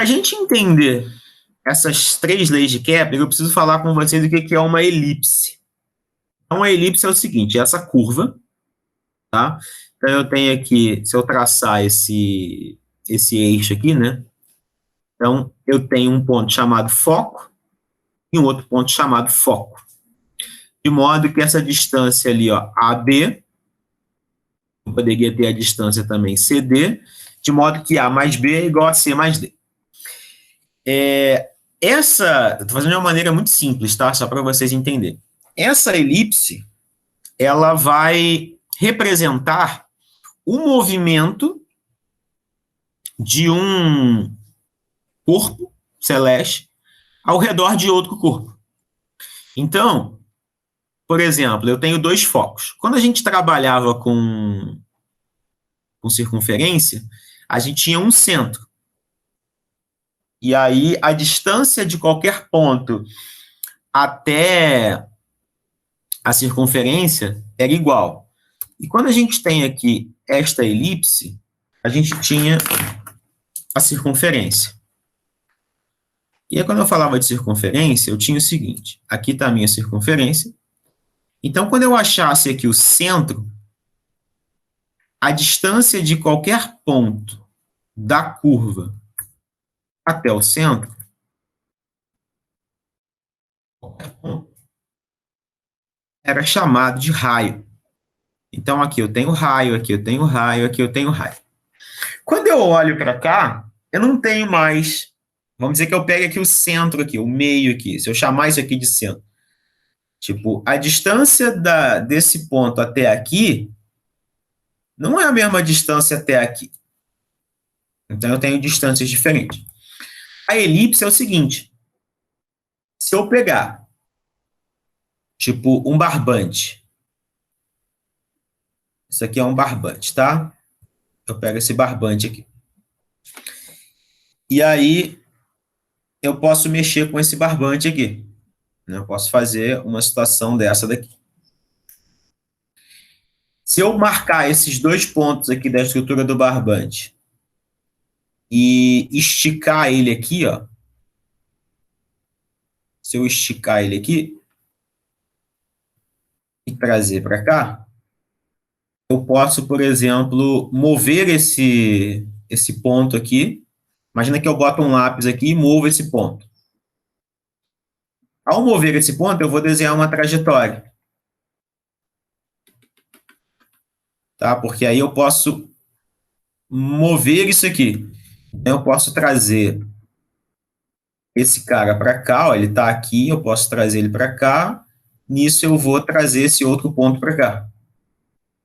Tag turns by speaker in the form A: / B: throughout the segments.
A: para a gente entender essas três leis de Kepler, eu preciso falar com vocês o que é uma elipse. Uma elipse é o seguinte, essa curva, tá? Então, eu tenho aqui, se eu traçar esse eixo aqui, né? Então, eu tenho um ponto chamado foco e um outro ponto chamado foco. De modo que essa distância ali, ó, AB, eu poderia ter a distância também CD, de modo que A mais B é igual a C mais D. Estou fazendo de uma maneira muito simples, tá? Só para vocês entenderem. Essa elipse, ela vai representar o movimento de um corpo celeste ao redor de outro corpo. Então, por exemplo, eu tenho dois focos. Quando a gente trabalhava com circunferência, a gente tinha um centro. E aí, a distância de qualquer ponto até a circunferência era igual. E quando a gente tem aqui esta elipse, a gente tinha a circunferência. E aí, quando eu falava de circunferência, eu tinha o seguinte, aqui está a minha circunferência. Então, quando eu achasse aqui o centro, a distância de qualquer ponto da curva até o centro era chamado de raio. Então, aqui eu tenho raio, aqui eu tenho raio, aqui eu tenho raio. Quando eu olho para cá, eu não tenho mais... Vamos dizer que eu pego aqui o centro, aqui, o meio aqui. Se eu chamar isso aqui de centro. Tipo, a distância desse ponto até aqui não é a mesma distância até aqui. Então, eu tenho distâncias diferentes. A elipse é o seguinte. Se eu pegar, tipo, um barbante. Isso aqui é um barbante, tá? Eu pego esse barbante aqui. E aí, eu posso mexer com esse barbante aqui. Eu posso fazer uma situação dessa daqui. Se eu marcar esses dois pontos aqui da estrutura do barbante e esticar ele aqui, ó. Se eu esticar ele aqui e trazer para cá, eu posso, por exemplo, mover esse ponto aqui. Imagina que eu boto um lápis aqui e movo esse ponto. Ao mover esse ponto, eu vou desenhar uma trajetória. Tá? Porque aí eu posso mover isso aqui. Então, eu posso trazer esse cara para cá, ó, ele está aqui, eu posso trazer ele para cá, nisso eu vou trazer esse outro ponto para cá.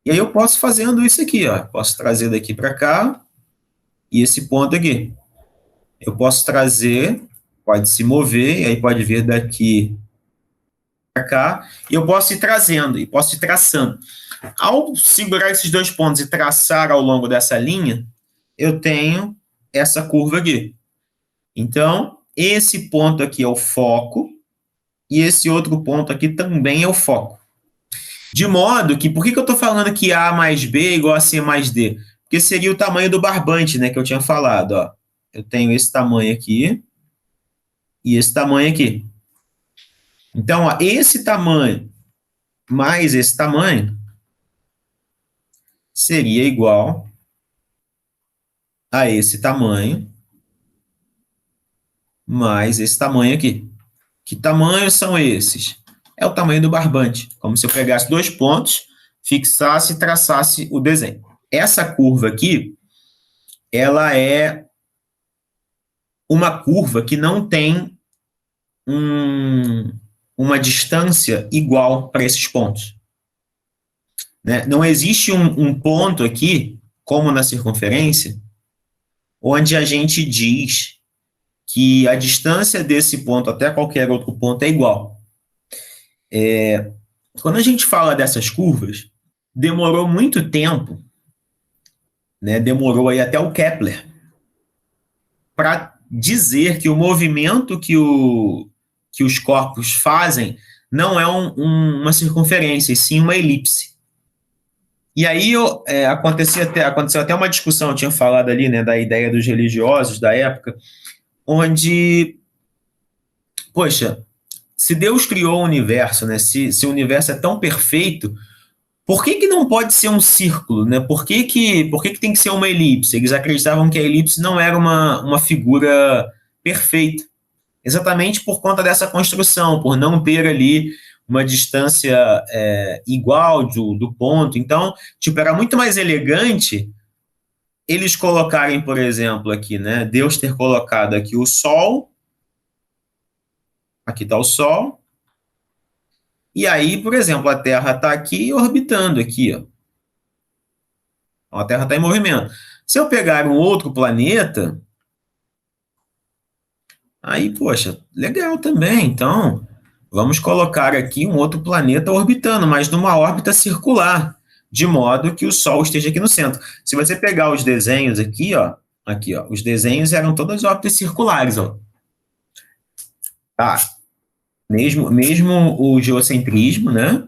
A: E aí eu posso fazendo isso aqui, ó, posso trazer daqui para cá, e esse ponto aqui. Eu posso trazer, pode se mover, e aí pode vir daqui para cá, e eu posso ir trazendo, e posso ir traçando. Ao segurar esses dois pontos e traçar ao longo dessa linha, eu tenho essa curva aqui. Então, esse ponto aqui é o foco, e esse outro ponto aqui também é o foco. De modo que, por que eu estou falando que A mais B é igual a C mais D? Porque seria o tamanho do barbante, né, que eu tinha falado, ó. Eu tenho esse tamanho aqui, e esse tamanho aqui. Então, ó, esse tamanho mais esse tamanho seria igual a esse tamanho mais esse tamanho aqui. Que tamanhos são esses? É o tamanho do barbante. Como se eu pegasse dois pontos, fixasse e traçasse o desenho. Essa curva aqui, ela é uma curva que não tem uma distância igual para esses pontos. Né? Não existe um ponto aqui, como na circunferência, onde a gente diz que a distância desse ponto até qualquer outro ponto é igual. Quando a gente fala dessas curvas, demorou muito tempo, né, demorou aí até o Kepler, para dizer que o movimento que os corpos fazem não é uma circunferência, e sim uma elipse. E aí aconteceu até uma discussão, eu tinha falado ali, né, da ideia dos religiosos da época, onde, poxa, se Deus criou o universo, né? Se o universo é tão perfeito, por que que não pode ser um círculo, né? Por que que tem que ser uma elipse? Eles acreditavam que a elipse não era uma figura perfeita, exatamente por conta dessa construção, por não ter ali uma distância igual do ponto. Então, tipo, era muito mais elegante eles colocarem, por exemplo, aqui, né? Deus ter colocado aqui o Sol, aqui está o Sol, e aí, por exemplo, a Terra está aqui orbitando aqui, ó. A Terra está em movimento. Se eu pegar um outro planeta, aí, poxa, legal também. Então, vamos colocar aqui um outro planeta orbitando, mas numa órbita circular, de modo que o Sol esteja aqui no centro. Se você pegar os desenhos aqui, ó, os desenhos eram todas órbitas circulares, ó. Tá, mesmo o geocentrismo, né?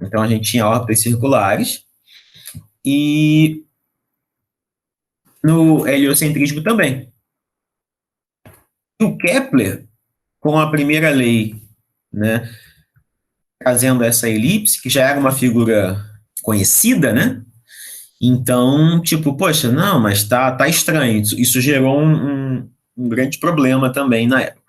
A: Então a gente tinha órbitas circulares e no heliocentrismo também. O Kepler, com a primeira lei, né, trazendo essa elipse, que já era uma figura conhecida, né? Então, tipo, poxa, não, mas tá estranho. Isso gerou um grande problema também na época.